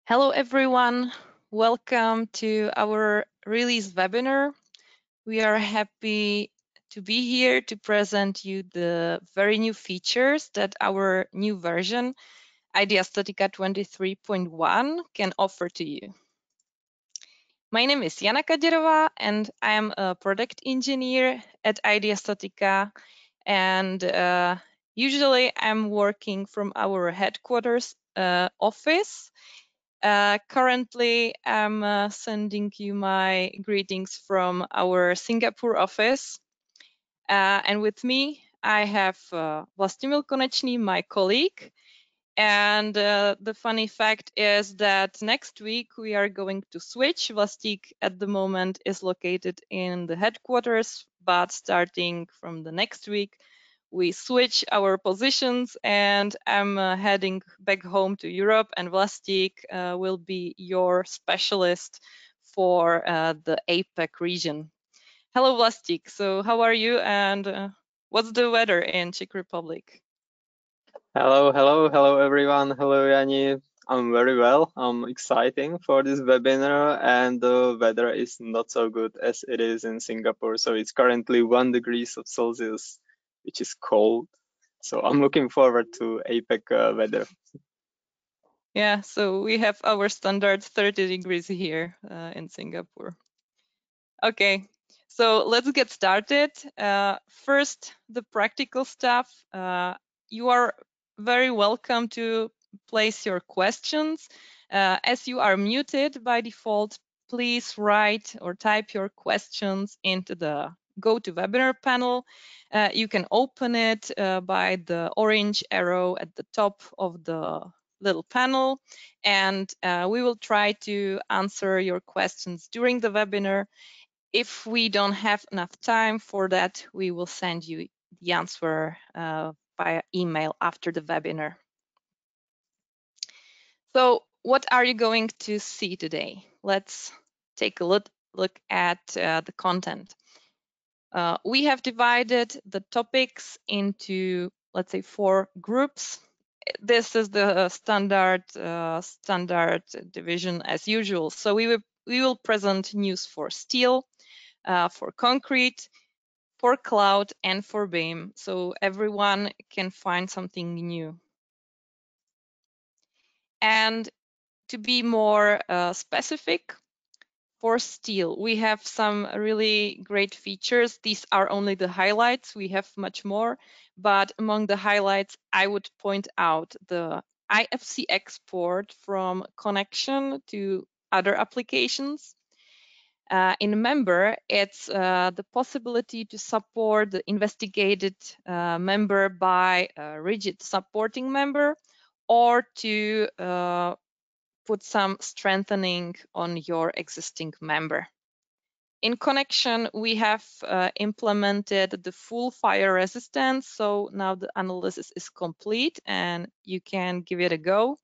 Hello, everyone. Welcome to our release webinar. We are happy to be here to present you the very new features that our new version, IDEA StatiCa 23.1, can offer to you. My name is Jana Kadirova, and I am a product engineer at IDEA StatiCa. And usually I'm working from our headquarters office. Currently, I'm sending you my greetings from our Singapore office. And with me, I have Vlastimil Konečný, my colleague. And the funny fact is that next week we are going to switch. Vlastik at the moment is located in the headquarters, but starting from the next week, we switch our positions and I'm heading back home to Europe, and Vlastik will be your specialist for the APAC region. Hello, Vlastik. So how are you, and what's the weather in Czech Republic? Hello everyone. Hello Yani. I'm very well. I'm exciting for this webinar, and the weather is not so good as it is in Singapore. So it's currently 1 degrees of Celsius, which is cold. So I'm looking forward to APAC weather. Yeah, so we have our standard 30 degrees here in Singapore. Okay, so let's get started. First, the practical stuff. You are very welcome to place your questions. As you are muted by default, please write or type your questions into the GoToWebinar panel. You can open it by the orange arrow at the top of the little panel, and we will try to answer your questions during the webinar. If we don't have enough time for that, we will send you the answer via email after the webinar. So what are you going to see today? Let's take a look at the content. We have divided the topics into, let's say, 4 groups. This is the standard division as usual. So we will present news for steel, for concrete, for cloud, and for BIM, so everyone can find something new. And to be more specific, for steel, we have some really great features. These are only the highlights. We have much more, but among the highlights, I would point out the IFC export from connection to other applications. In member, it's the possibility to support the investigated member by a rigid supporting member, or to put some strengthening on your existing member. In connection, we have implemented the full fire resistance, so now the analysis is complete and you can give it a go.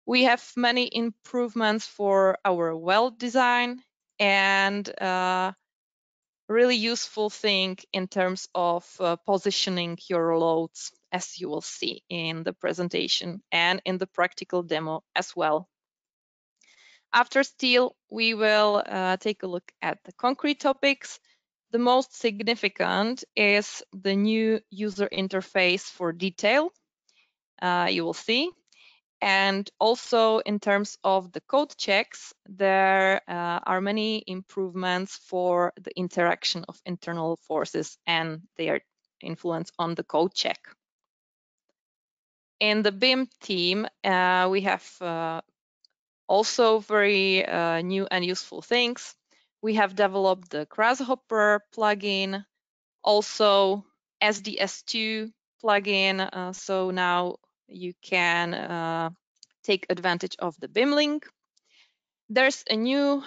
We have many improvements for our weld design, and really useful thing in terms of positioning your loads, as you will see in the presentation and in the practical demo as well. After steel, we will take a look at the concrete topics. The most significant is the new user interface for detail, you will see. And also in terms of the code checks, there are many improvements for the interaction of internal forces and their influence on the code check. In the BIM team, we have also very new and useful things. We have developed the Grasshopper plugin, also SDS2 plugin, so now you can take advantage of the BIM link. There's a new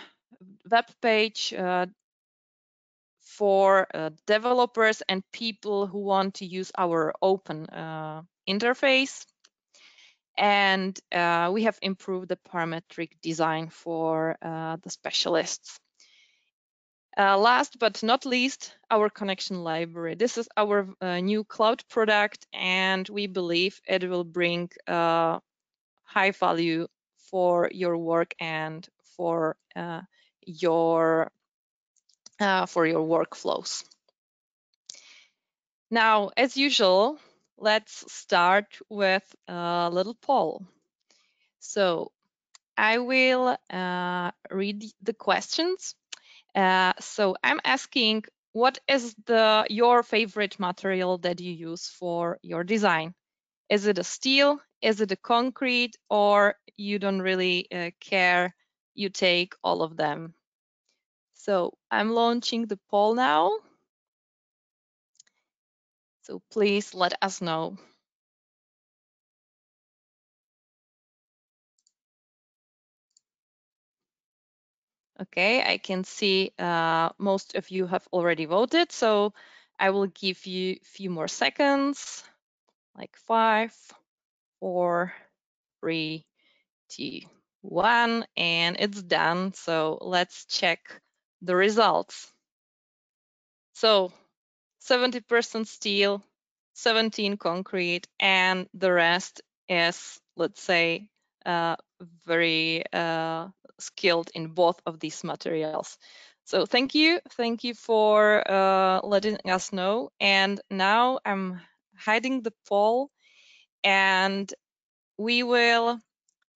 web page for developers and people who want to use our open interface. And we have improved the parametric design for the specialists. Last but not least, our connection library. This is our new cloud product, and we believe it will bring high value for your work and for your workflows. Now, as usual, let's start with a little poll. So I will read the questions. So I'm asking, what is your favorite material that you use for your design? Is it a steel? Is it a concrete? Or you don't really care? You take all of them. So I'm launching the poll now. So please let us know. Okay, I can see most of you have already voted, so I will give you a few more seconds, like 5, 4, 3, 2, 1, and it's done. So let's check the results. So 70% steel, 17 concrete, and the rest is, let's say, very skilled in both of these materials. So thank you for letting us know. And now I'm hiding the poll, and we will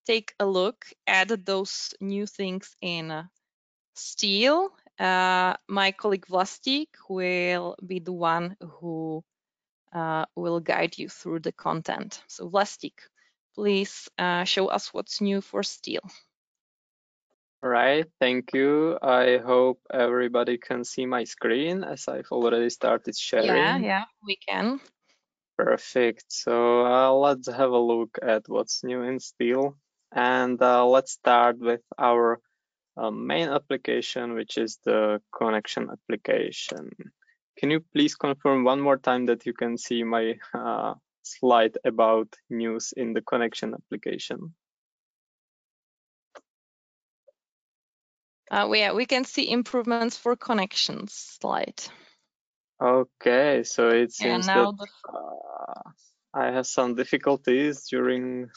take a look at those new things in steel. My colleague Vlastik will be the one who will guide you through the content. So Vlastik, please show us what's new for steel. Right, thank you. I hope everybody can see my screen as I've already started sharing. Yeah, we can. Perfect. So let's have a look at what's new in steel. And let's start with our main application, which is the connection application. Can you please confirm one more time that you can see my slide about news in the connection application? We can see improvements for connections slide. Okay, so it seems that I have some difficulties during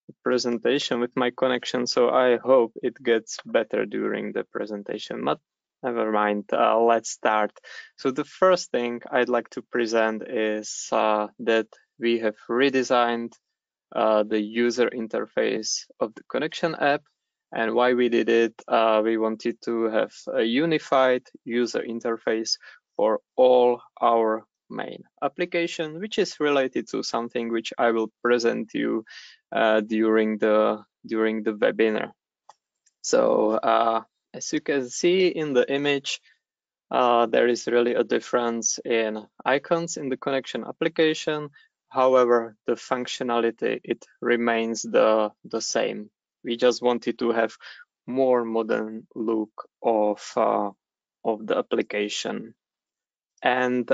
the presentation with my connection, so I hope it gets better during the presentation, but never mind, let's start. So the first thing I'd like to present is that we have redesigned the user interface of the connection app. And why we did it, we wanted to have a unified user interface for all our main application, which is related to something which I will present you during the webinar. So as you can see in the image, there is really a difference in icons in the connection application. However, the functionality, it remains the same. We just wanted to have more modern look of the application. And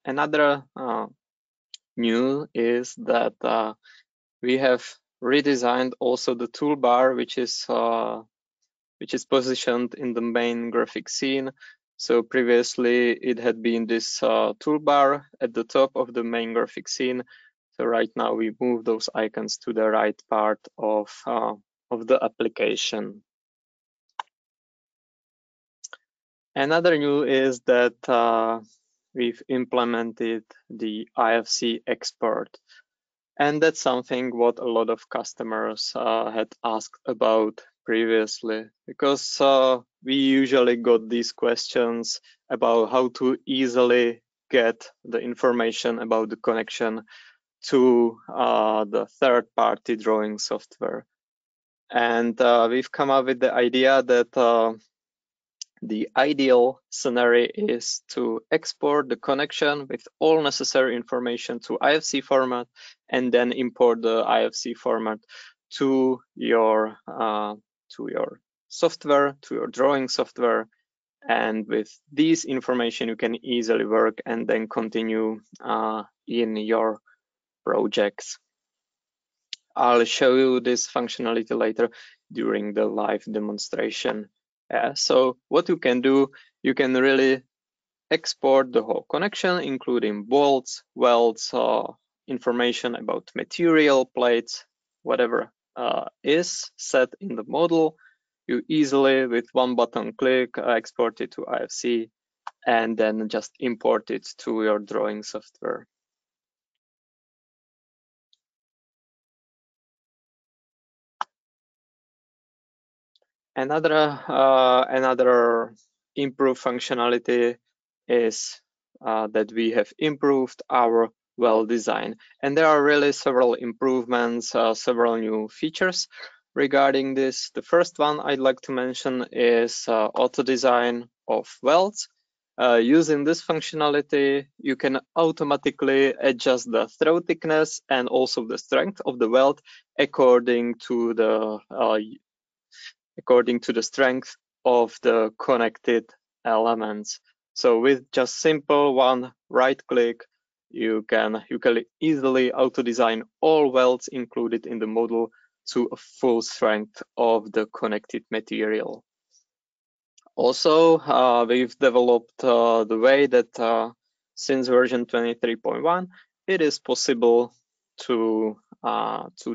another new is that we have redesigned also the toolbar, which is positioned in the main graphic scene. So previously it had been this toolbar at the top of the main graphic scene. So right now we move those icons to the right part of the application. Another new is that we've implemented the IFC export. And that's something what a lot of customers had asked about previously, because we usually got these questions about how to easily get the information about the connection to the third-party drawing software. And we've come up with the idea that the ideal scenario is to export the connection with all necessary information to IFC format and then import the IFC format to your software, to your drawing software. And with this information, you can easily work and then continue in your projects. I'll show you this functionality later during the live demonstration. So what you can do, you can really export the whole connection, including bolts, welds, information about material, plates, whatever is set in the model, you easily, with one button click, export it to IFC and then just import it to your drawing software. Another improved functionality is that we have improved our weld design, and there are really several improvements, several new features regarding this. The first one I'd like to mention is auto design of welds. Using this functionality, you can automatically adjust the throw thickness and also the strength of the weld according to the strength of the connected elements. So with just simple one right click, you can easily auto design all welds included in the model to a full strength of the connected material. Also, we've developed the way that since version 23.1, it is possible to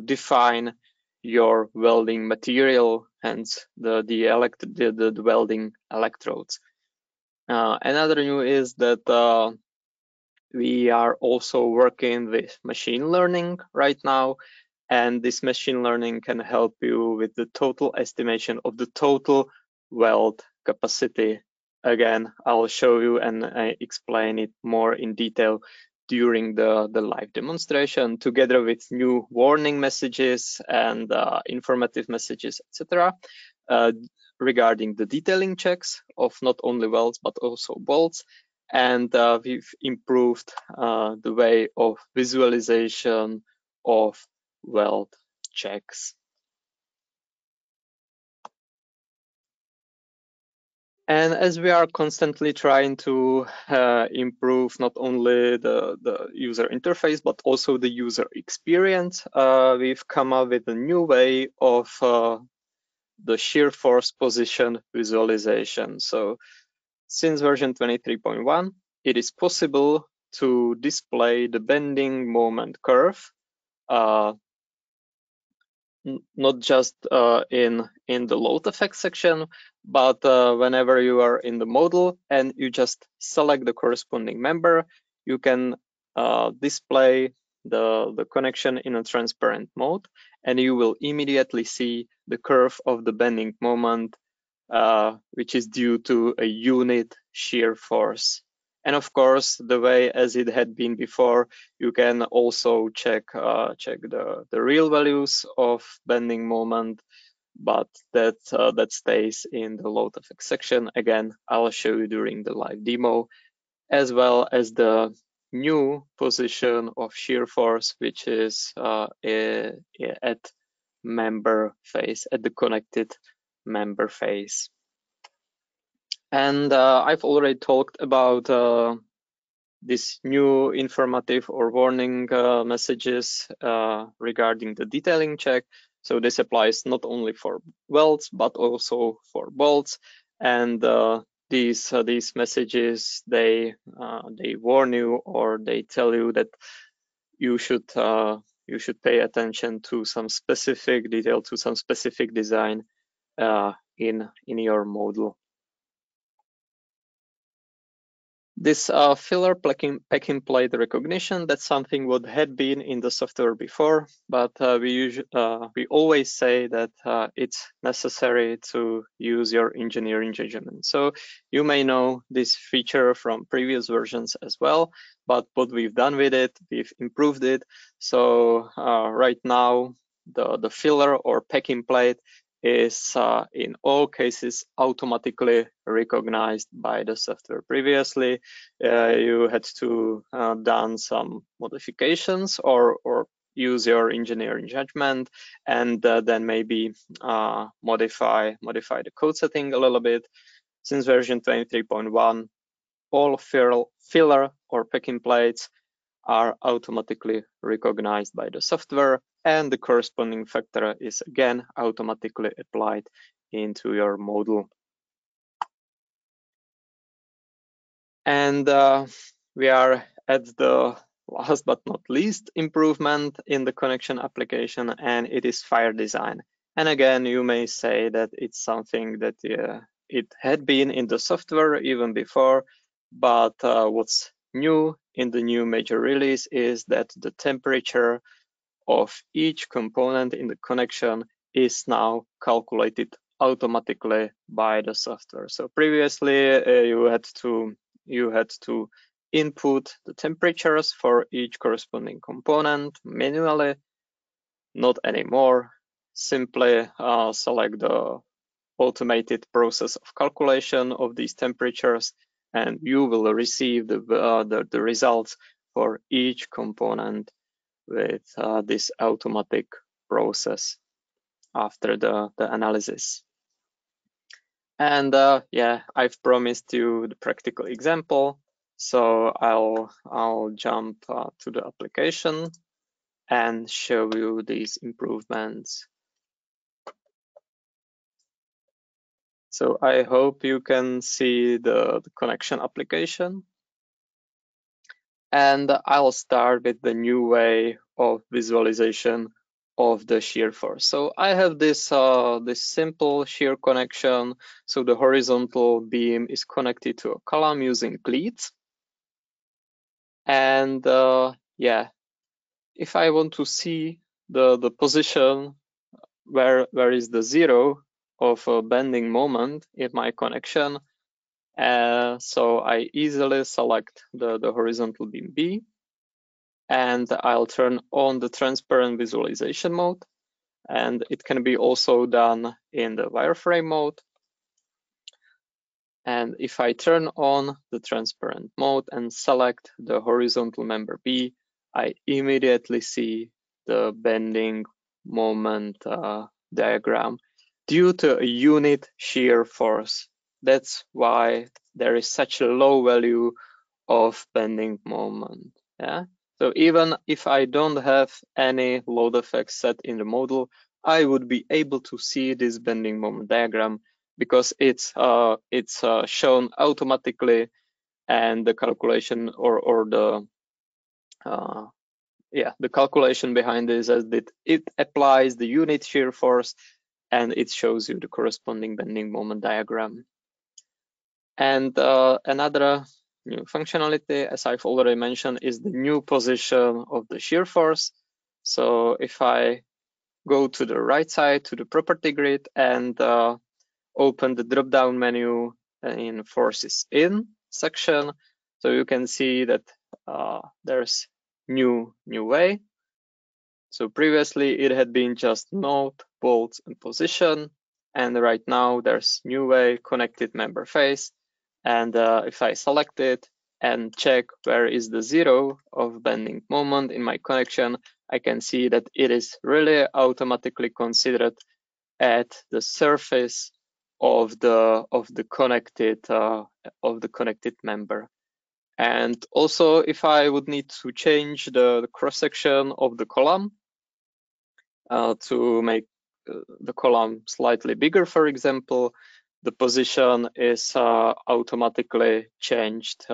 define your welding material and the welding electrodes. Another new is that we are also working with machine learning right now, and this machine learning can help you with the total estimation of the total weld capacity. Again, I'll show you and explain it more in detail during the live demonstration, together with new warning messages and informative messages, etc. Regarding the detailing checks of not only welds but also bolts. And we've improved the way of visualization of weld checks. And as we are constantly trying to improve not only the user interface, but also the user experience, we've come up with a new way of the shear force position visualization. So since version 23.1, it is possible to display the bending moment curve, not just in the load effect section, but whenever you are in the model and you just select the corresponding member, you can display the connection in a transparent mode, and you will immediately see the curve of the bending moment, which is due to a unit shear force. And of course, the way as it had been before, you can also check the real values of bending moment, but that stays in the load effect section. Again, I'll show you during the live demo, as well as the new position of shear force, which is at member face, at the connected member face. And I've already talked about this new informative or warning messages regarding the detailing check. So this applies not only for welds, but also for bolts. And these messages, they warn you, or they tell you that you should pay attention to some specific detail, to some specific design in your model. This filler packing plate recognition, that's something what had been in the software before, but we always say that it's necessary to use your engineering judgment. So you may know this feature from previous versions as well, but what we've done with it, we've improved it. So right now, the filler or packing plate is in all cases automatically recognized by the software. Previously, you had to done some modifications or use your engineering judgment, and then maybe modify the code setting a little bit. Since version 23.1, all filler or packing plates are automatically recognized by the software, and the corresponding factor is again automatically applied into your model. And we are at the last but not least improvement in the connection application, and it is fire design. And again, you may say that it's something that it had been in the software even before, but what's new in the new major release is that the temperature of each component in the connection is now calculated automatically by the software. So previously you had to input the temperatures for each corresponding component manually. Not anymore. Simply select the automated process of calculation of these temperatures, and you will receive the results for each component with this automatic process after the analysis. And yeah, I've promised you the practical example, so I'll jump to the application and show you these improvements. So I hope you can see the connection application. And I'll start with the new way of visualization of the shear force. So I have this simple shear connection. So the horizontal beam is connected to a column using cleats. And yeah, if I want to see the position where is the zero of a bending moment in my connection, so I easily select the horizontal beam B, and I'll turn on the transparent visualization mode, and it can be also done in the wireframe mode. And if I turn on the transparent mode and select the horizontal member B, I immediately see the bending moment diagram due to a unit shear force. That's why there is such a low value of bending moment. Yeah. So even if I don't have any load effects set in the model, I would be able to see this bending moment diagram because it's shown automatically, and the calculation or the the calculation behind this is that it applies the unit shear force and it shows you the corresponding bending moment diagram. And another new functionality, as I've already mentioned, is the new position of the shear force. So if I go to the right side to the property grid and open the drop-down menu in forces in section, so you can see that there's new way. So previously it had been just node, bolts, and position, and right now there's new way, connected member face. And if I select it and check where is the zero of bending moment in my connection, I can see that it is really automatically considered at the surface of the connected member. And also, if I would need to change the cross section of the column to make the column slightly bigger, for example, the position is automatically changed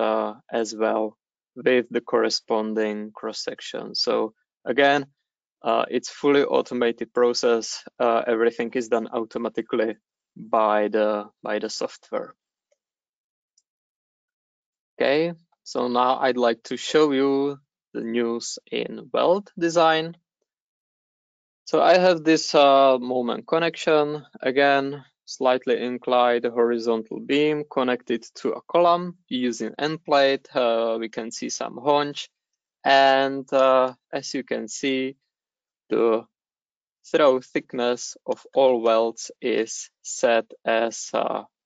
as well with the corresponding cross section. So again, it's fully automated process. Everything is done automatically by the software. Okay, so now I'd like to show you the news in weld design. So I have this moment connection, again, slightly inclined horizontal beam connected to a column using end plate. We can see some haunch, and as you can see, the throw thickness of all welds is set as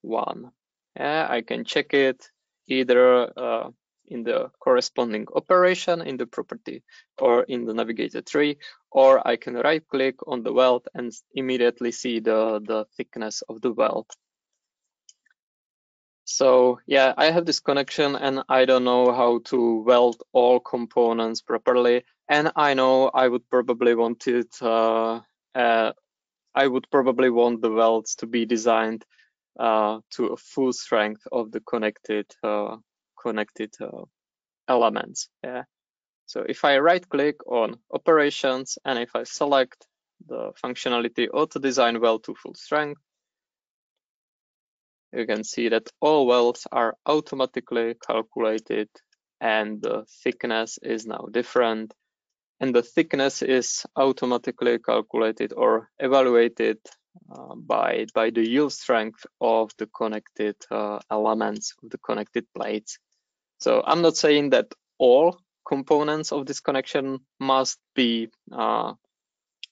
1. Yeah, I can check it either in the corresponding operation in the property or in the navigator tree, or I can right click on the weld and immediately see the thickness of the weld. So yeah, I have this connection and I don't know how to weld all components properly, and I know I would probably want it I would probably want the welds to be designed to a full strength of the connected elements. Yeah. So if I right click on operations and if I select the functionality autodesign weld to full strength, you can see that all welds are automatically calculated and the thickness is now different. And the thickness is automatically calculated or evaluated by the yield strength of the connected elements, of the connected plates. So I'm not saying that all components of this connection must be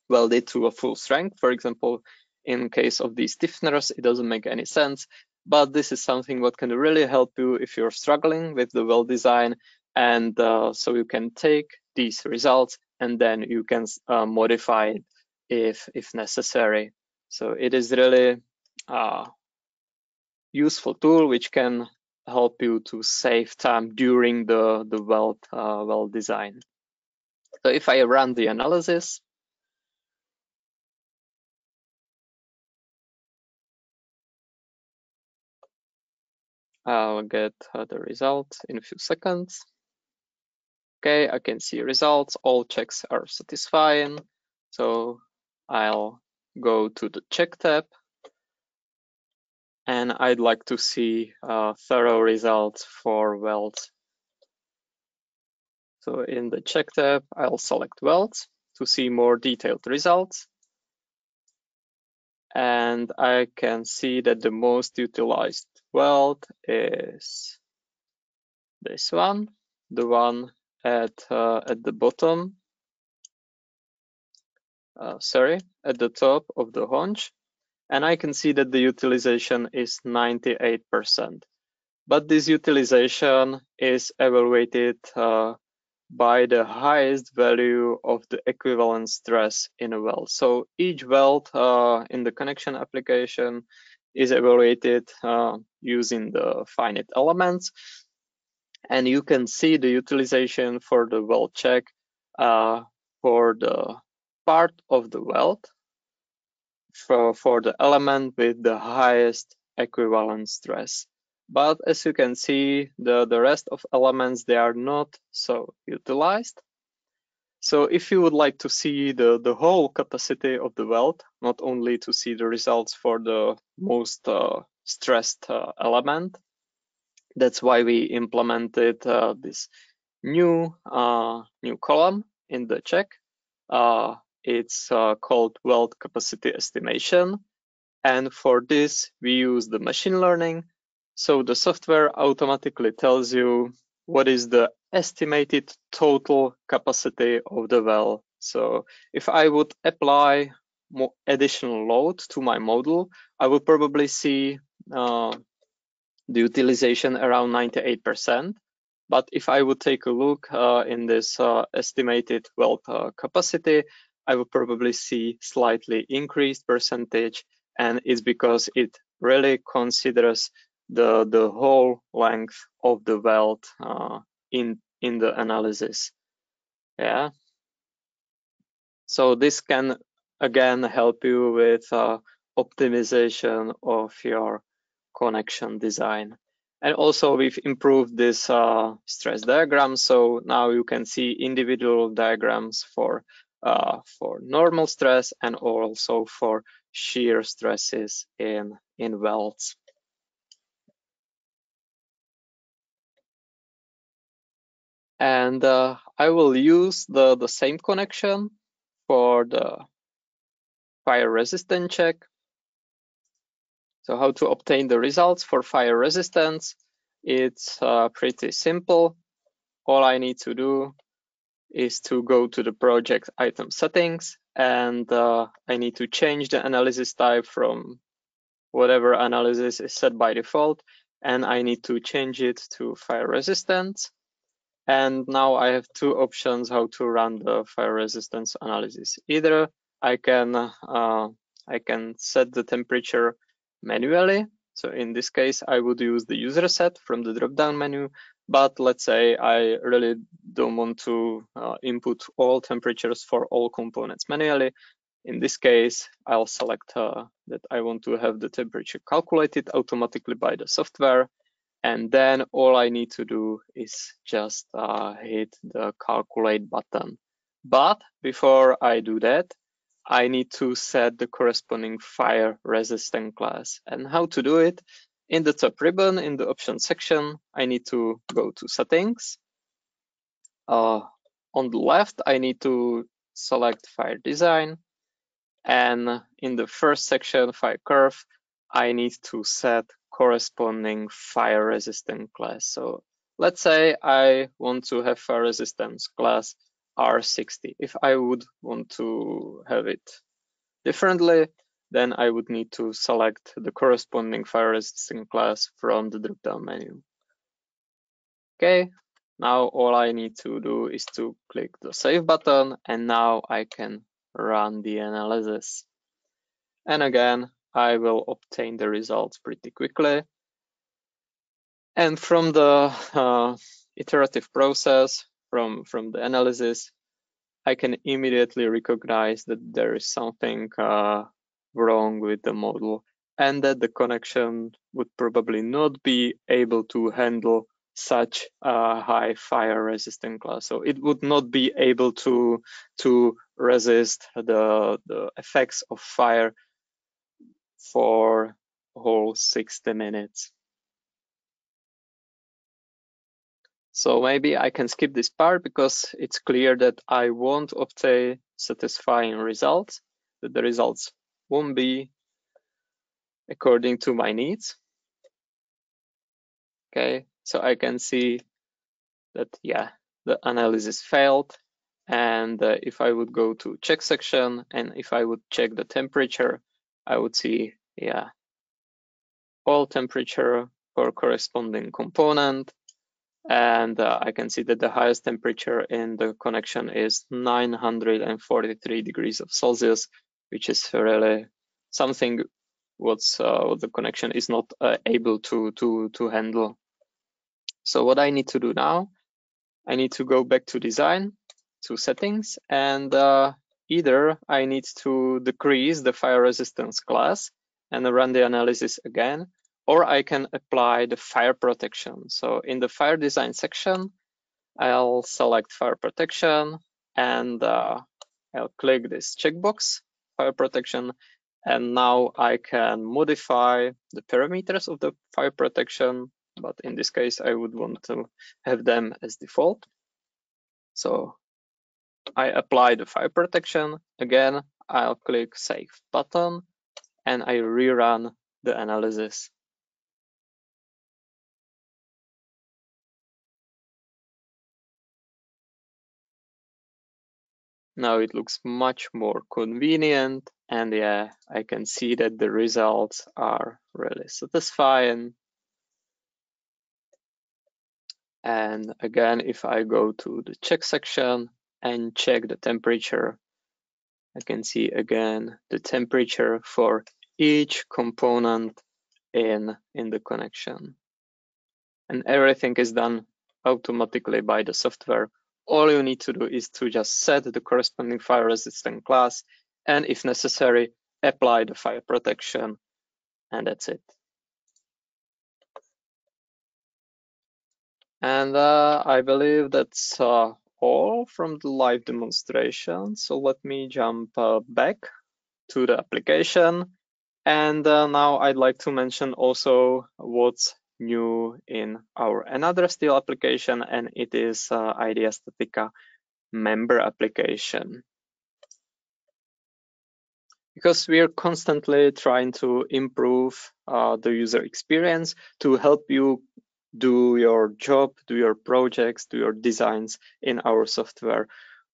welded to a full strength. For example, in case of these stiffeners, it doesn't make any sense. But this is something what can really help you if you're struggling with the weld design. And so you can take these results and then you can modify it if necessary. So it is really a useful tool which can help you to save time during the weld design. So if I run the analysis, I'll get the results in a few seconds. Okay, I can see results. All checks are satisfying. So I'll go to the check tab. And I'd like to see thorough results for welds. So in the check tab, I'll select welds to see more detailed results. And I can see that the most utilized weld is this one, the one at the bottom, at the top of the haunch. And I can see that the utilization is 98%. But this utilization is evaluated by the highest value of the equivalent stress in a weld. So each weld in the connection application is evaluated using the finite elements. And you can see the utilization for the weld check for the part of the weld for the element with the highest equivalent stress. But as you can see, the rest of elements, they are not so utilized. So if you would like to see the whole capacity of the weld, not only to see the results for the most stressed element, that's why we implemented this new column in the check. It's called weld capacity estimation. And for this, we use the machine learning. So the software automatically tells you what is the estimated total capacity of the well. So if I would apply more additional load to my model, I would probably see the utilization around 98%. But if I would take a look in this estimated weld capacity, I would probably see slightly increased percentage, and it's because it really considers the whole length of the weld in the analysis. Yeah. So this can again help you with optimization of your connection design. And also we've improved this stress diagram. So now you can see individual diagrams for normal stress and also for shear stresses in welds. And I will use the same connection for the fire resistant check. So how to obtain the results for fire resistance? It's pretty simple. All I need to do is to go to the project item settings, and I need to change the analysis type from whatever analysis is set by default, and I need to change it to fire resistance. And now I have two options how to run the fire resistance analysis. Either I can set the temperature manually. So in this case, I would use the user set from the drop-down menu. But let's say I really don't want to input all temperatures for all components manually. In this case, I'll select that I want to have the temperature calculated automatically by the software. And then all I need to do is just hit the calculate button. But before I do that, I need to set the corresponding fire resistant class. And how to do it? In the top ribbon, in the options section, I need to go to settings. On the left, I need to select fire design. And in the first section, fire curve, I need to set corresponding fire resistant class. So let's say I want to have fire resistance class R60. If I would want to have it differently, then I would need to select the corresponding fire resistant class from the drop-down menu. Okay, now all I need to do is to click the save button, and now I can run the analysis. And again, I will obtain the results pretty quickly. And from the iterative process, from the analysis, I can immediately recognize that there is something wrong with the model, and that the connection would probably not be able to handle such a high fire resistant class. So it would not be able to resist the effects of fire for whole 60 minutes. So maybe I can skip this part because it's clear that I won't obtain satisfying results, that the results won't be according to my needs. Okay, so I can see that, yeah, the analysis failed. And if I would go to check section, and if I would check the temperature, I would see, yeah, all temperature for corresponding component. And I can see that the highest temperature in the connection is 943 degrees of Celsius, which is really something what the connection is not able to handle. So what I need to do now, I need to go back to design, to settings, and either I need to decrease the fire resistance class and run the analysis again, or I can apply the fire protection. So in the fire design section, I'll select fire protection, and I'll click this checkbox, fire protection, and now I can modify the parameters of the fire protection, but in this case, I would want to have them as default. So I apply the fire protection. Again, I'll click save button, and I rerun the analysis. Now it looks much more convenient, and yeah, I can see that the results are really satisfying. And again, if I go to the check section and check the temperature, I can see again the temperature for each component in the connection. And everything is done automatically by the software. All you need to do is to just set the corresponding fire resistant class, and if necessary, apply the fire protection, and that's it. And I believe that's all from the live demonstration. So let me jump back to the application. And now I'd like to mention also what's new in our another Steel application, and it is IDEA StatiCa member application. Because we are constantly trying to improve the user experience to help you do your job, do your projects, do your designs in our software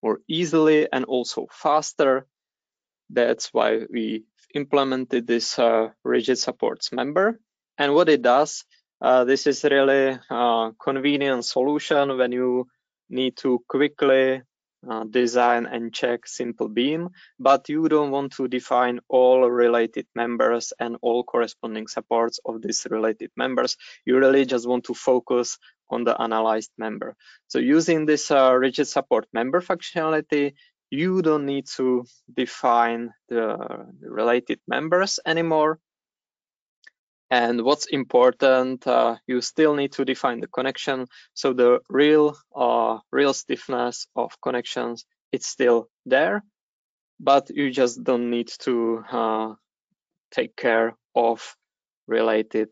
more easily and also faster. That's why we implemented this rigid supports member. And what it does, this is really a convenient solution when you need to quickly design and check simple beam, but you don't want to define all related members and all corresponding supports of these related members. You really just want to focus on the analyzed member. So using this rigid support member functionality, you don't need to define the related members anymore. And what's important, you still need to define the connection. So the real stiffness of connections, it's still there, but you just don't need to take care of related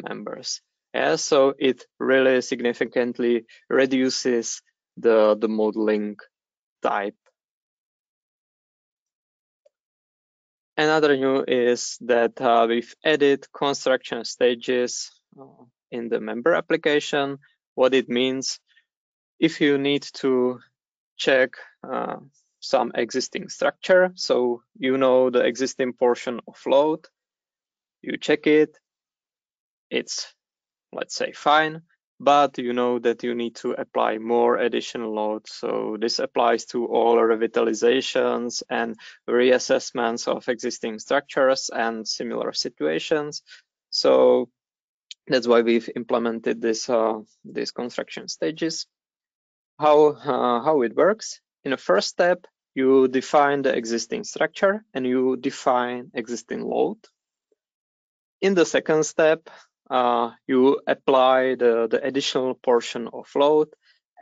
members. Yeah, so it really significantly reduces the modeling type. Another new is that we've added construction stages in the member application. What it means, if you need to check some existing structure, so you know the existing portion of load, you check it, it's, let's say, fine, but you know that you need to apply more additional load. So this applies to all revitalizations and reassessments of existing structures and similar situations. So that's why we've implemented these construction stages. How it works? In the first step, you define the existing structure and you define existing load. In the second step, you apply the additional portion of load,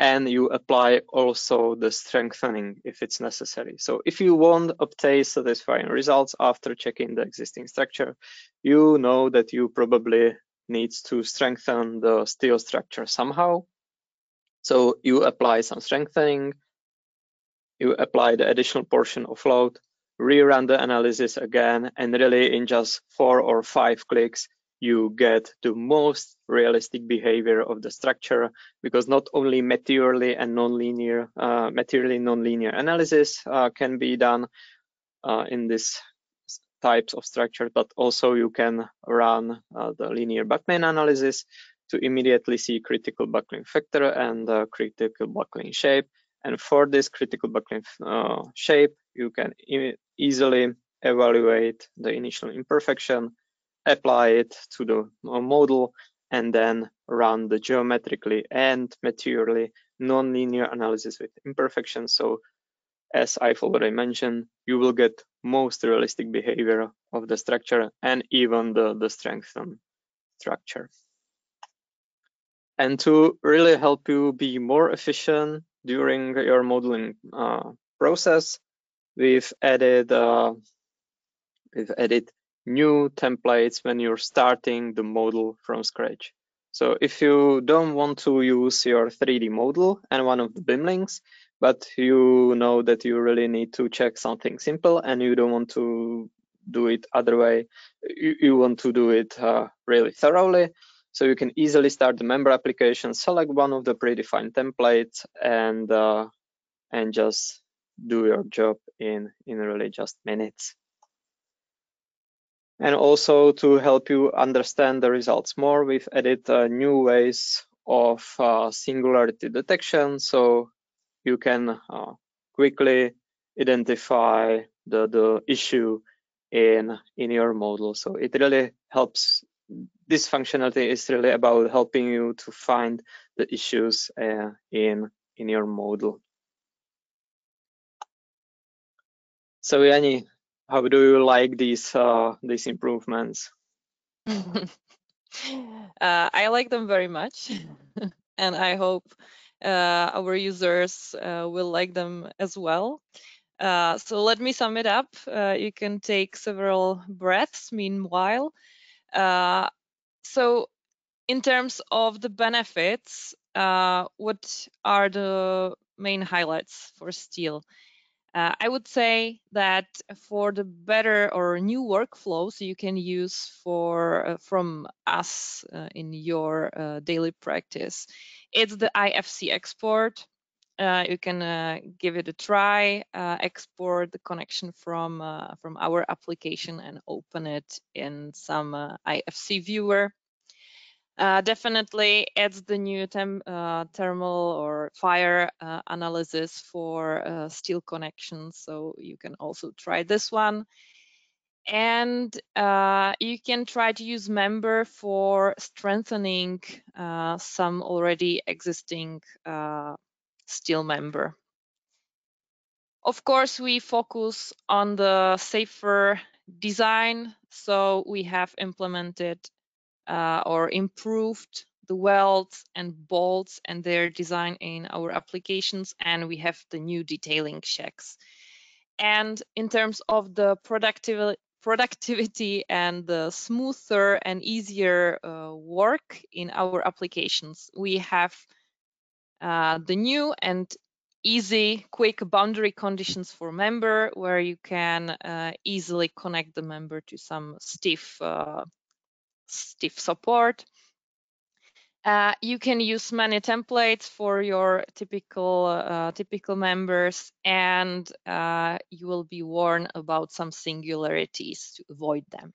and you apply also the strengthening if it's necessary. So if you won't obtain satisfying results after checking the existing structure, you know that you probably need to strengthen the steel structure somehow. So you apply some strengthening, you apply the additional portion of load, rerun the analysis again, and really in just 4 or 5 clicks, you get the most realistic behavior of the structure, because not only materially nonlinear analysis can be done in this types of structure, but also you can run the linear backplane analysis to immediately see critical buckling factor and critical buckling shape. And for this critical buckling shape, you can easily evaluate the initial imperfection, apply it to the model, and then run the geometrically and materially nonlinear analysis with imperfections. So as I've already mentioned, you will get most realistic behavior of the structure and even the strengthened structure. And to really help you be more efficient during your modeling process, we've added new templates when you're starting the model from scratch. So if you don't want to use your 3D model and one of the BIM links, but you know that you really need to check something simple and you don't want to do it other way, you want to do it really thoroughly. So you can easily start the member application, select one of the predefined templates, and just do your job in really just minutes. And also to help you understand the results more, we've added new ways of singularity detection, so you can quickly identify the issue in your model. So it really helps. This functionality is really about helping you to find the issues in your model. So Yanni, how do you like these improvements? I like them very much, and I hope our users will like them as well. So let me sum it up. You can take several breaths meanwhile. So in terms of the benefits, what are the main highlights for steel? I would say that for the better or new workflows you can use from us in your daily practice, it's the IFC export. You can give it a try, export the connection from our application and open it in some IFC viewer. Definitely adds the new thermal or fire analysis for steel connections, so you can also try this one. And you can try to use member for strengthening some already existing steel member. Of course, we focus on the safer design. So we have implemented or improved the welds and bolts and their design in our applications, and we have the new detailing checks. And in terms of the productivity and the smoother and easier work in our applications, we have the new and easy, quick boundary conditions for member, where you can easily connect the member to some stiff support. You can use many templates for your typical members, and you will be warned about some singularities to avoid them.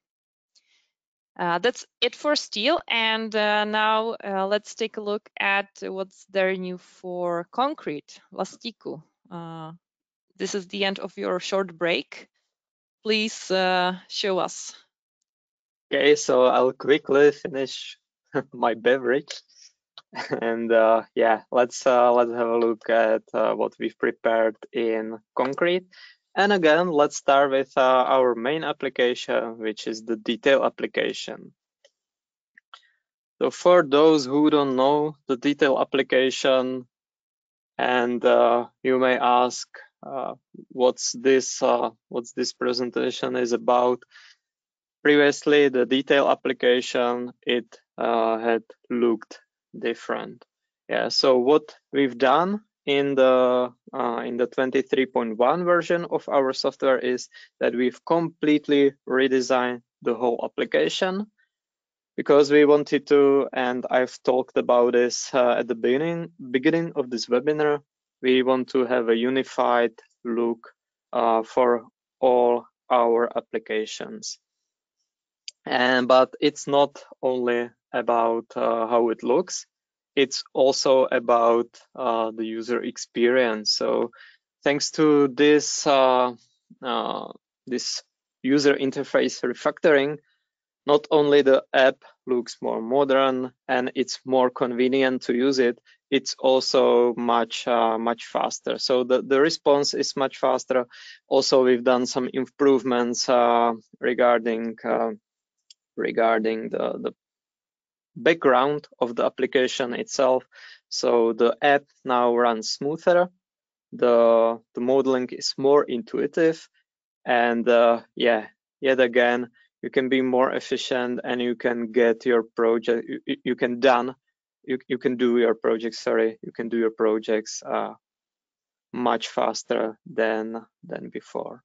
That's it for steel, and now let's take a look at what's there new for concrete. Vlastiku, this is the end of your short break. Please show us. Okay, so I'll quickly finish my beverage, and yeah, let's have a look at what we've prepared in concrete. And again, let's start with our main application, which is the detail application. So for those who don't know the detail application, and you may ask, what's this presentation is about? Previously, the detail application, it had looked different. Yeah, so what we've done in the 23.1 version of our software is that we've completely redesigned the whole application, because we wanted to, and I've talked about this at the beginning of this webinar, we want to have a unified look for all our applications. But it's not only about how it looks, it's also about the user experience. So thanks to this this user interface refactoring, not only the app looks more modern and it's more convenient to use it, it's also much faster. So the response is much faster. Also, we've done some improvements regarding the background of the application itself. So the app now runs smoother. The modeling is more intuitive, and yeah, yet again, you can be more efficient and you can get your project. You can do your projects. Sorry, you can do your projects much faster than before.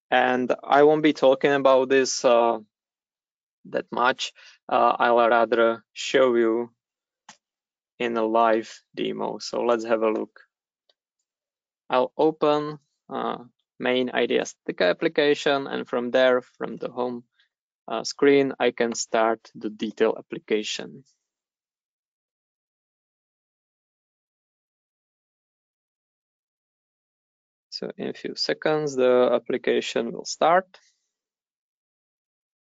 And I won't be talking about this that much. I'll rather show you in a live demo. So let's have a look. I'll open main IDEA StatiCa application, and from there, from the home screen, I can start the detail application. So in a few seconds, the application will start.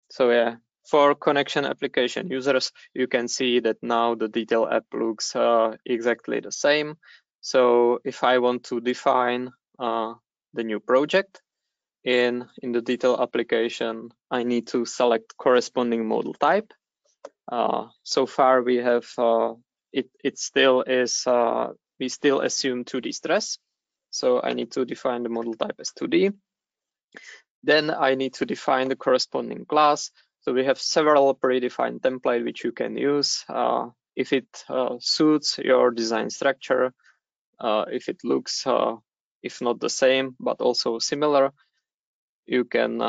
So yeah, for connection application users, you can see that now the detail app looks exactly the same. So if I want to define the new project in the detail application, I need to select corresponding model type. So far we have it still is we still assume 2D stress. So I need to define the model type as 2D. Then I need to define the corresponding class. So we have several predefined templates which you can use if it suits your design structure, if it looks, if not the same, but also similar. You can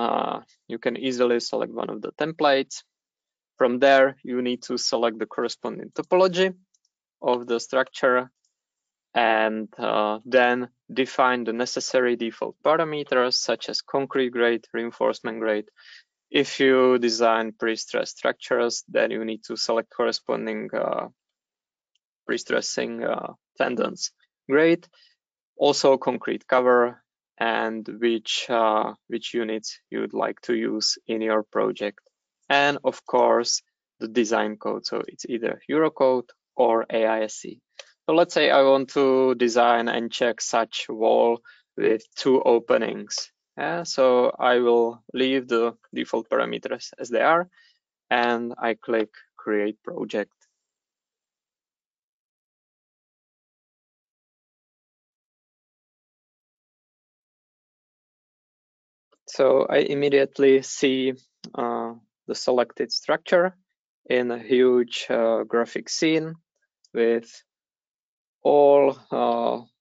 easily select one of the templates. From there, you need to select the corresponding topology of the structure, and then define the necessary default parameters such as concrete grade, reinforcement grade. If you design pre-stressed structures, then you need to select corresponding pre-stressing tendons grade, also concrete cover, and which units you would like to use in your project, and of course the design code. So it's either Eurocode or AISC. So let's say I want to design and check such wall with 2 openings. So I will leave the default parameters as they are, and I click Create Project. So I immediately see the selected structure in a huge graphic scene with all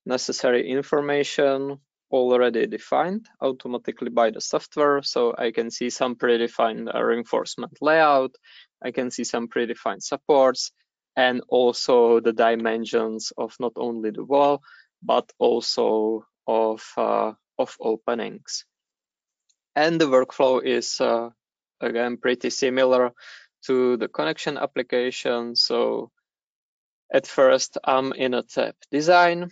necessary information already defined automatically by the software. So I can see some predefined reinforcement layout. I can see some predefined supports, and also the dimensions of not only the wall, but also of openings. And the workflow is again pretty similar to the connection application. So at first I'm in a tab Design.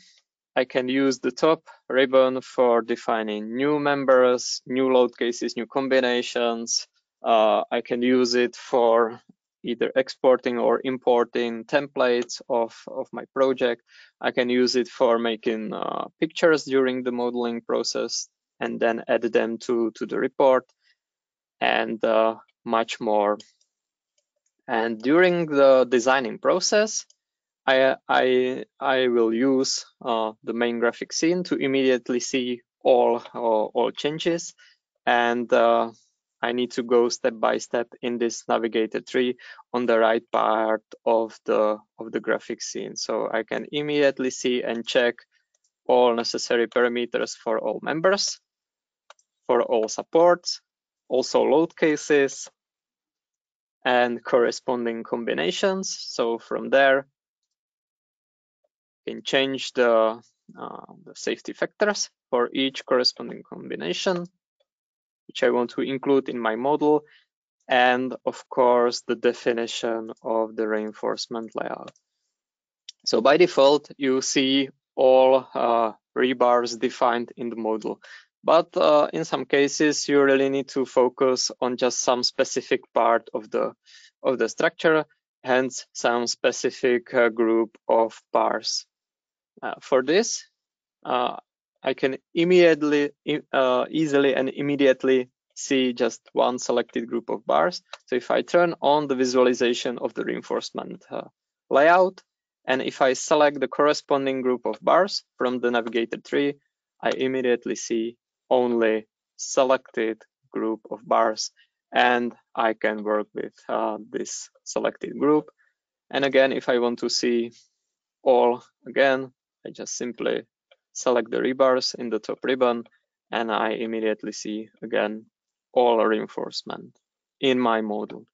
I can use the top ribbon for defining new members, new load cases, new combinations. I can use it for either exporting or importing templates of my project. I can use it for making pictures during the modeling process and then add them to the report, and much more. And during the designing process, I will use the main graphic scene to immediately see all changes, and I need to go step by step in this navigator tree on the right part of the graphic scene. So I can immediately see and check all necessary parameters for all members, for all supports, also load cases, and corresponding combinations. So from there, can change the safety factors for each corresponding combination, which I want to include in my model, and of course the definition of the reinforcement layout. So by default, you see all rebars defined in the model, but in some cases you really need to focus on just some specific part of the structure, hence some specific group of bars. For this, I can immediately, easily and immediately see just one selected group of bars. So if I turn on the visualization of the reinforcement layout, and if I select the corresponding group of bars from the navigator tree, I immediately see only selected group of bars, and I can work with this selected group. And again, if I want to see all again, I just simply select the rebars in the top ribbon, and I immediately see again all reinforcement in my model.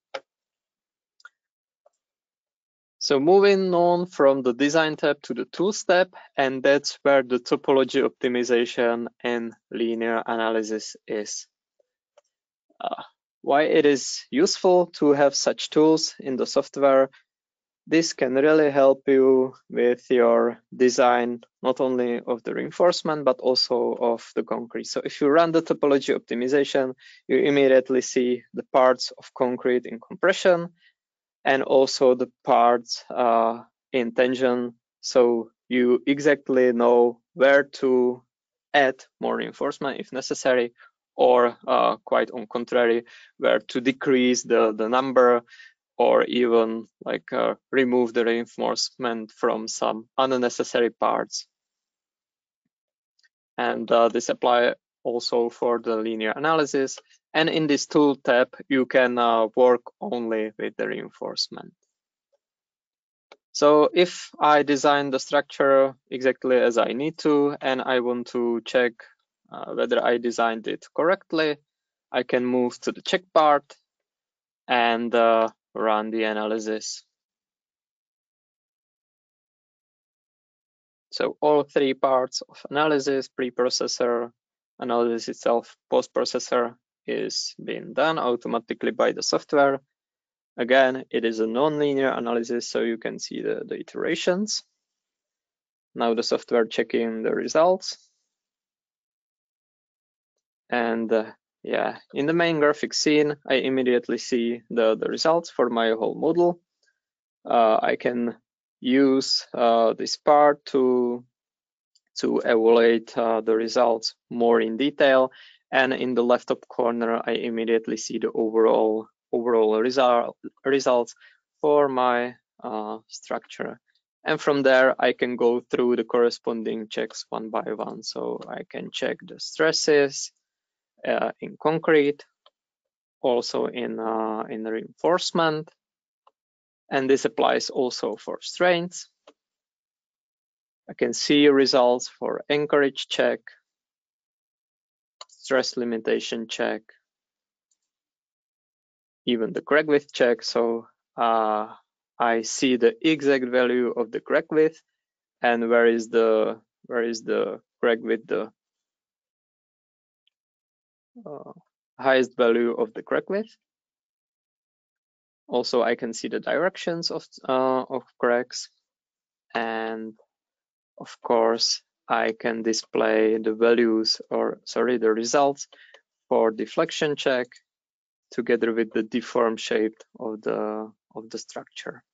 So moving on from the design tab to the tools tab, and that's where the topology optimization and linear analysis is. Why it is useful to have such tools in the software? This can really help you with your design, not only of the reinforcement, but also of the concrete. So if you run the topology optimization, you immediately see the parts of concrete in compression and also the parts in tension. So you exactly know where to add more reinforcement if necessary, or quite on contrary, where to decrease the number, or even like remove the reinforcement from some unnecessary parts. And this applies also for the linear analysis. And in this tool tab, you can work only with the reinforcement. So if I design the structure exactly as I need to, and I want to check whether I designed it correctly, I can move to the check part and run the analysis. So all three parts of analysis, pre-processor, analysis itself, post-processor, is being done automatically by the software. Again, it is a non-linear analysis, so you can see the iterations. Now the software checking the results. And yeah, in the main graphic scene, I immediately see the results for my whole model. I can use this part to evaluate the results more in detail, And in the left top corner, I immediately see the overall results for my structure. And from there, I can go through the corresponding checks one by one. So I can check the stresses in concrete, also in reinforcement. And this applies also for strains. I can see results for anchorage check, stress limitation check, even the crack width check. So I see the exact value of the crack width and where is the crack width, the highest value of the crack width. Also, I can see the directions of cracks, and of course, I can display the values, or sorry, the results for deflection check together with the deformed shape of the structure.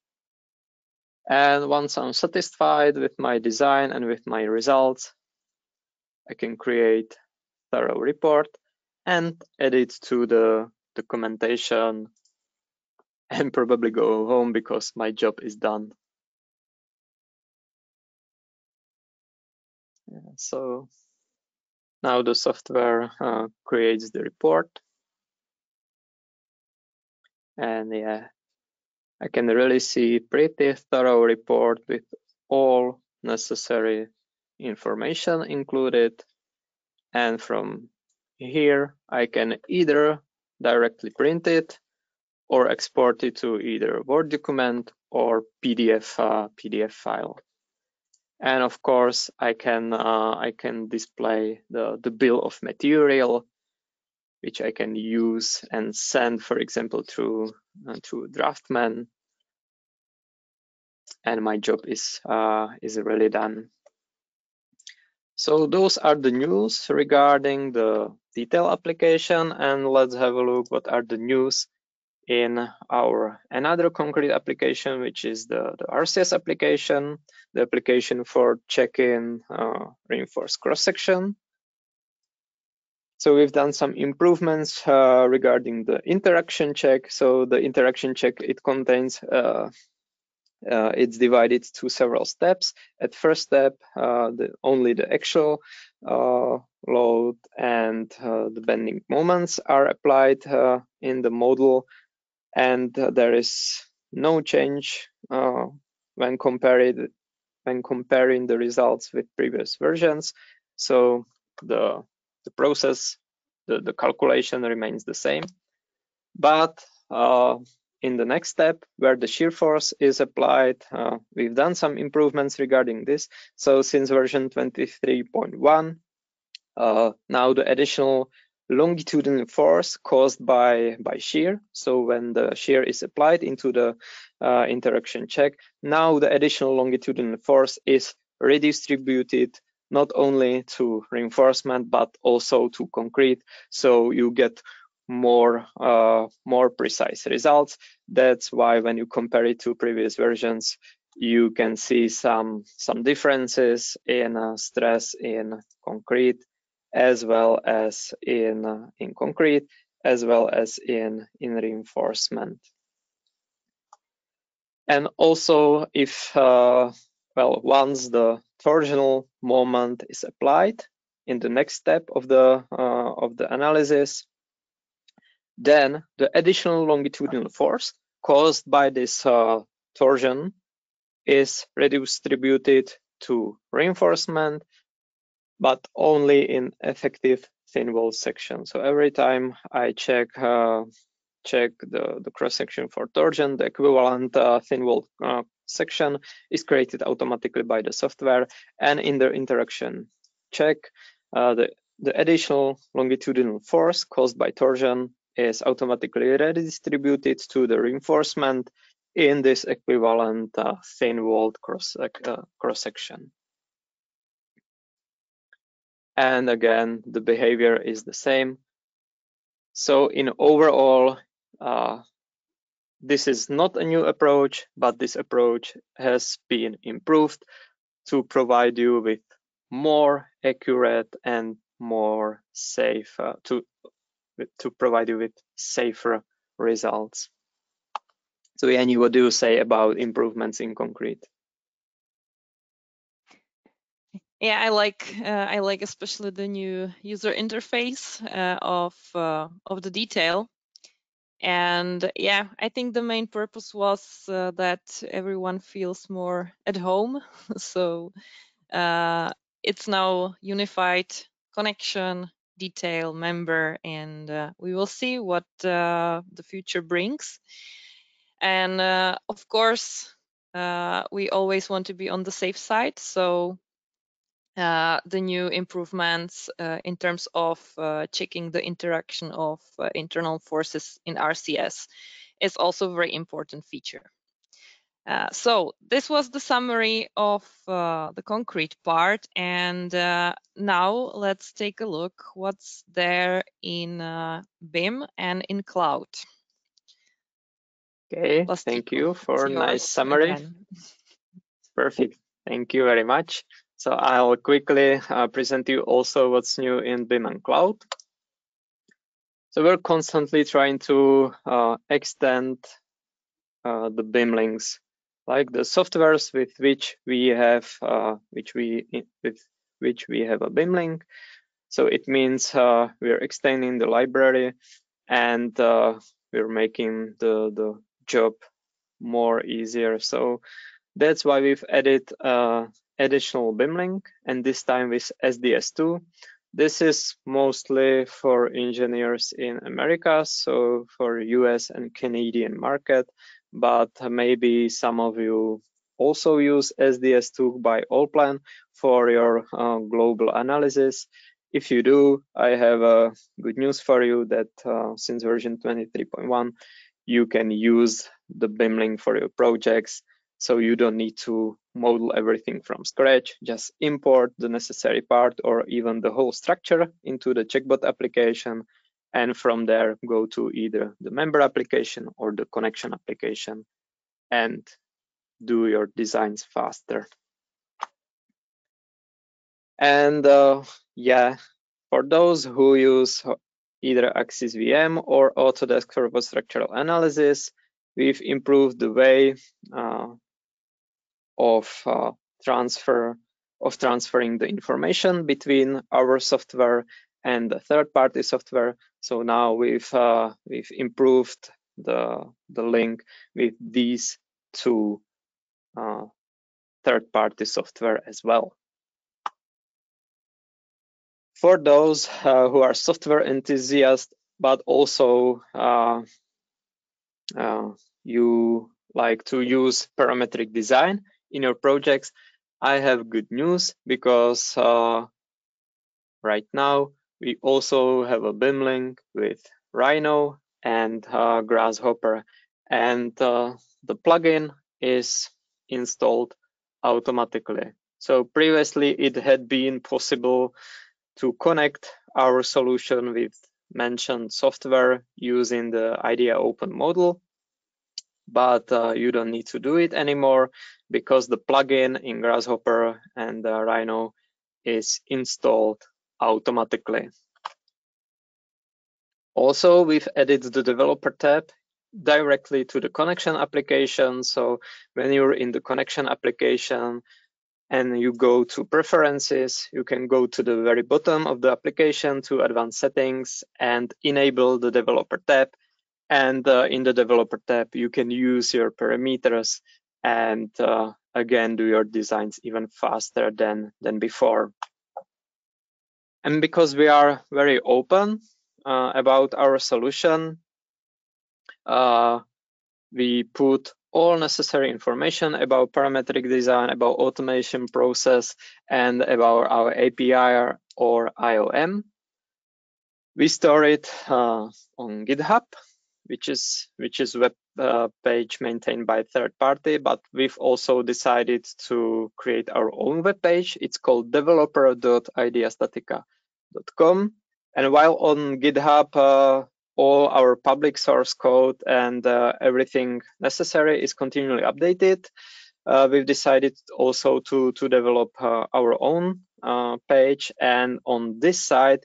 And once I'm satisfied with my design and with my results, I can create a thorough report and add it to the documentation and probably go home because my job is done. So now the software creates the report. And yeah, I can really see pretty thorough report with all necessary information included. And from here, I can either directly print it or export it to either Word document or PDF file. And of course, I can display the bill of material, which I can use and send, for example, through Draftman. And my job is really done. So those are the news regarding the detail application, and let's have a look what are the news in our another concrete application, which is the RCS application, the application for checking reinforced cross-section. So we've done some improvements regarding the interaction check. So the interaction check, it contains it's divided to several steps. At first step, only the actual load and the bending moments are applied in the model, and there is no change when comparing the results with previous versions. So the process, the calculation remains the same, but in the next step, where the shear force is applied, we've done some improvements regarding this. So since version 23.1, now the additional longitudinal force caused by shear. So when the shear is applied into the interaction check, now the additional longitudinal force is redistributed not only to reinforcement but also to concrete. So you get more precise results. That's why when you compare it to previous versions, you can see some differences in stress in concrete, as well as in concrete, as well as in reinforcement. And also, if once the torsional moment is applied in the next step of the analysis, then the additional longitudinal force caused by this torsion is redistributed to reinforcement, but only in effective thin wall section. So every time I check the cross section for torsion, the equivalent thin wall section is created automatically by the software, and in the interaction check, the additional longitudinal force caused by torsion is automatically redistributed to the reinforcement in this equivalent thin walled cross section. And again, the behavior is the same. So in overall, this is not a new approach, but this approach has been improved to provide you with more accurate and more safe, to provide you with safer results. So Yanni, what do you say about improvements in concrete? Yeah, I like especially the new user interface of the detail. And yeah, I think the main purpose was that everyone feels more at home. So it's now unified connection, detail, member, and we will see what the future brings. And of course, we always want to be on the safe side. So the new improvements in terms of checking the interaction of internal forces in RCS is also a very important feature. So this was the summary of the concrete part, and now let's take a look what's there in BIM and in cloud. Okay, thank you for a nice summary. Again. Perfect, thank you very much. So I'll quickly present you also what's new in BIM and cloud. So we're constantly trying to extend the BIM links, like the softwares with which we have a BIM link. So it means we're extending the library, and we're making the job more easier. So that's why we've added additional BIM link, and this time with SDS2. This is mostly for engineers in America, so for US and Canadian market, but maybe some of you also use SDS2 by Allplan for your global analysis. If you do, I have good news for you that since version 23.1, you can use the BIM link for your projects. So you don't need to model everything from scratch, just import the necessary part or even the whole structure into the checkbot application. And from there, go to either the member application or the connection application and do your designs faster. And yeah, for those who use either Axis VM or Autodesk for structural analysis, we've improved the way of transferring the information between our software and the third-party software. So now we've improved the link with these two third-party software as well. For those who are software enthusiasts, but also you like to use parametric design in your projects, I have good news, because right now we also have a BIM link with Rhino and Grasshopper, and the plugin is installed automatically. So previously it had been possible to connect our solution with mentioned software using the IDEA open model, but you don't need to do it anymore, because the plugin in Grasshopper and Rhino is installed automatically. Also, we've added the developer tab directly to the connection application. So when you're in the connection application and you go to preferences, you can go to the very bottom of the application to advanced settings and enable the developer tab. And in the developer tab, you can use your parameters and again do your designs even faster than before. And because we are very open about our solution, we put all necessary information about parametric design, about automation process, and about our API or IOM. We store it on GitHub, which is web page maintained by third party, but we've also decided to create our own web page. It's called developer.ideastatica.com. And while on GitHub, all our public source code and everything necessary is continually updated, we've decided also to develop our own page, and on this side,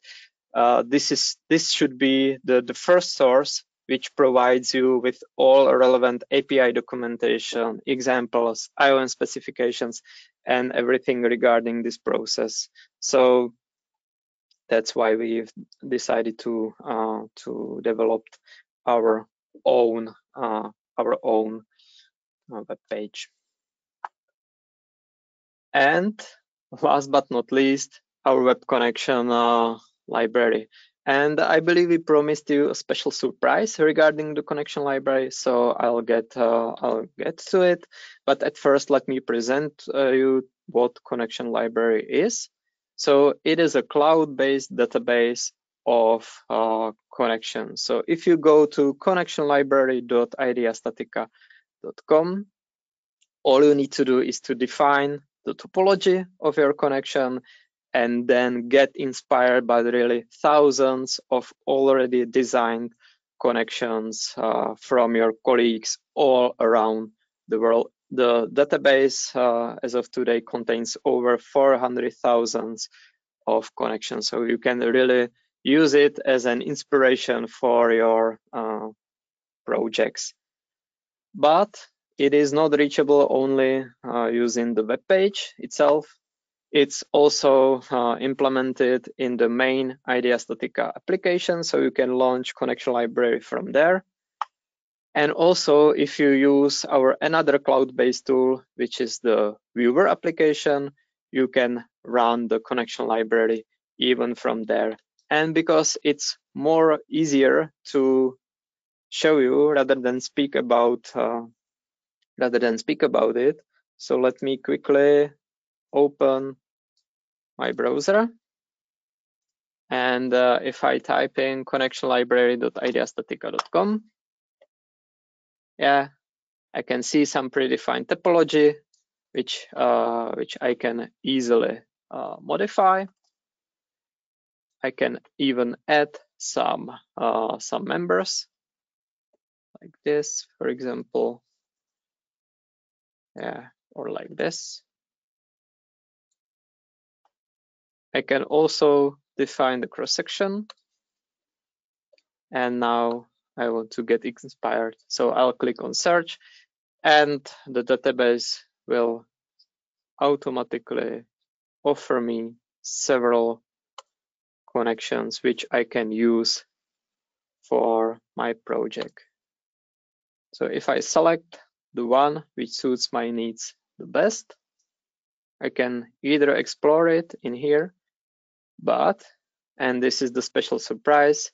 this should be the first source which provides you with all relevant API documentation, examples, IOM specifications, and everything regarding this process. So that's why we've decided to develop our own web page. And last but not least, our web connection library. And I believe we promised you a special surprise regarding the connection library, so I'll get to it. But at first, let me present you what connection library is. So it is a cloud-based database of connections. So if you go to connectionlibrary.ideastatica.com, all you need to do is to define the topology of your connection and then get inspired by the really thousands of already designed connections from your colleagues all around the world. The database as of today contains over 400,000 of connections, so you can really use it as an inspiration for your projects. But it is not reachable only using the web page itself. It's also implemented in the main IDEA StatiCa application, so you can launch connection library from there. And also, if you use our another cloud-based tool, which is the viewer application, you can run the connection library even from there. And because it's more easier to show you rather than speak about it, so let me quickly open my browser. And if I type in connectionlibrary.ideastatica.com, yeah, I can see some predefined topology, which I can easily modify. I can even add some members like this, for example, yeah, or like this. I can also define the cross section, and now I want to get inspired, so I'll click on search, and the database will automatically offer me several connections which I can use for my project. So if I select the one which suits my needs the best, I can either explore it in here, but, and this is the special surprise,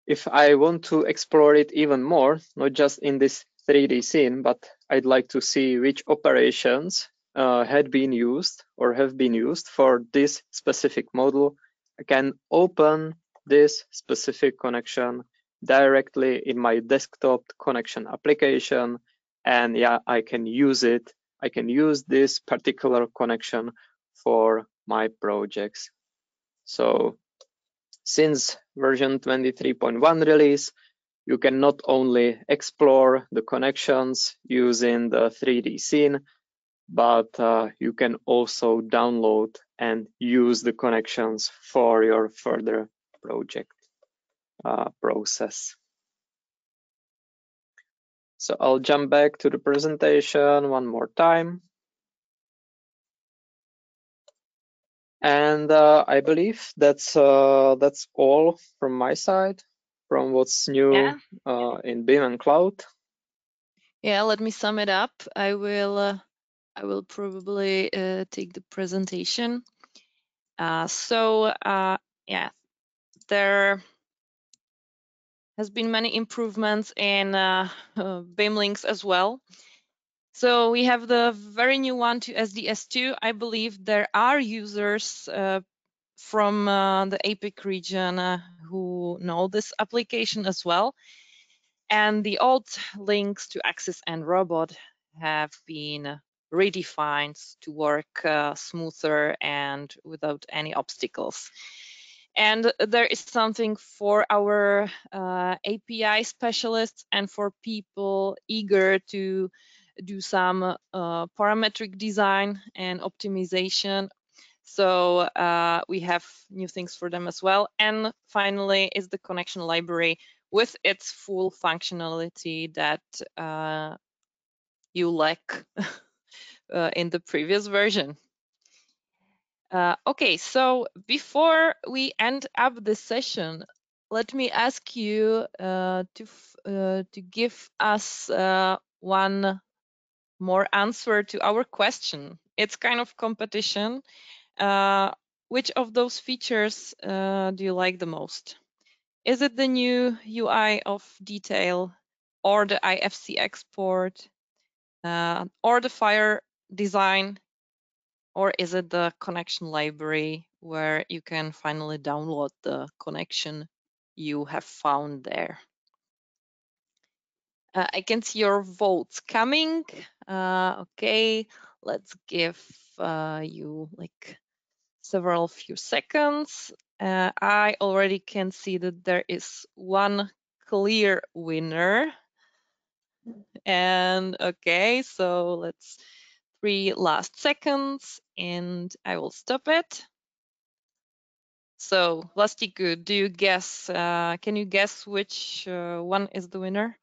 if I want to explore it even more, not just in this 3D scene, but I'd like to see which operations had been used or have been used for this specific model, I can open this specific connection directly in my desktop connection application, and yeah, I can use it. I can use this particular connection for my projects. So since version 23.1 release, you can not only explore the connections using the 3D scene, but you can also download and use the connections for your further project process. So I'll jump back to the presentation one more time. And I believe that's all from my side, from what's new in BIM and cloud. Yeah, let me sum it up. I will probably take the presentation. Yeah, there has been many improvements in BIM links as well. So we have the very new one to SDS2. I believe there are users from the APAC region who know this application as well. And the old links to Axis and Robot have been redefined to work smoother and without any obstacles. And there is something for our API specialists and for people eager to do some parametric design and optimization. So we have new things for them as well. And finally is the connection library with its full functionality that you lack in the previous version. Okay, so before we end up this session, let me ask you to give us one more answer to our question. It's kind of competition. Which of those features do you like the most? Is it the new UI of Detail, or the IFC export, or the fire design, or is it the connection library where you can finally download the connection you have found there? I can see your votes coming. Okay, let's give you like several few seconds. I already can see that there is one clear winner. And okay, so let's 3 last seconds and I will stop it. So Vlastiku, do you guess, can you guess which one is the winner?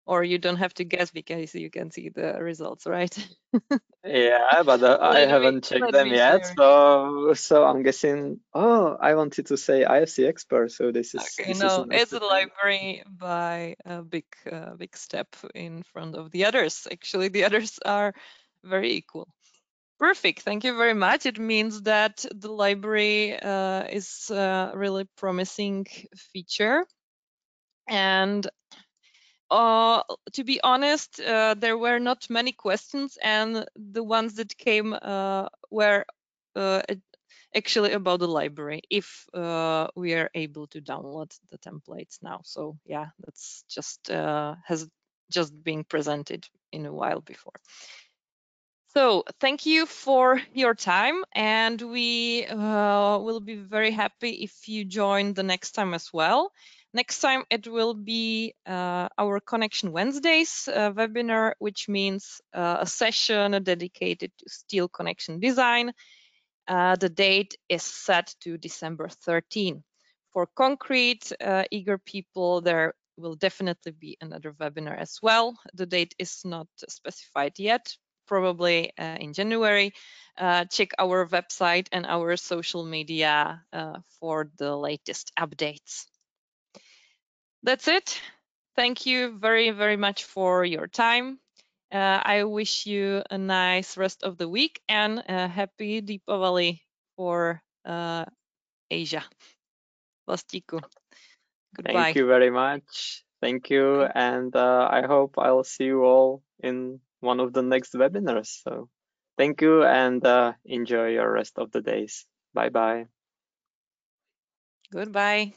Or you don't have to guess because you can see the results, right? Yeah, but I haven't checked Let them me yet, share. so I'm guessing. Oh, I wanted to say IFC expert, so Okay, this is no, not it's the a thing. library by a big step in front of the others. Actually, the others are very equal. Perfect. Thank you very much. It means that the library is a really promising feature. And to be honest, there were not many questions, and the ones that came were actually about the library, if we are able to download the templates now. So yeah, that's just has just been presented in a while before. So thank you for your time, and we will be very happy if you join the next time as well. Next time it will be our Connection Wednesdays webinar, which means a session dedicated to steel connection design. The date is set to December 13. For concrete eager people, there will definitely be another webinar as well. The date is not specified yet, probably in January. Check our website and our social media for the latest updates. That's it. Thank you very, very much for your time. I wish you a nice rest of the week and a happy Deepavali for Asia. Vlastiku, Thank goodbye. you very much. Thank you, and I hope I'll see you all in one of the next webinars. So, thank you, and enjoy your rest of the days. Bye bye. Goodbye.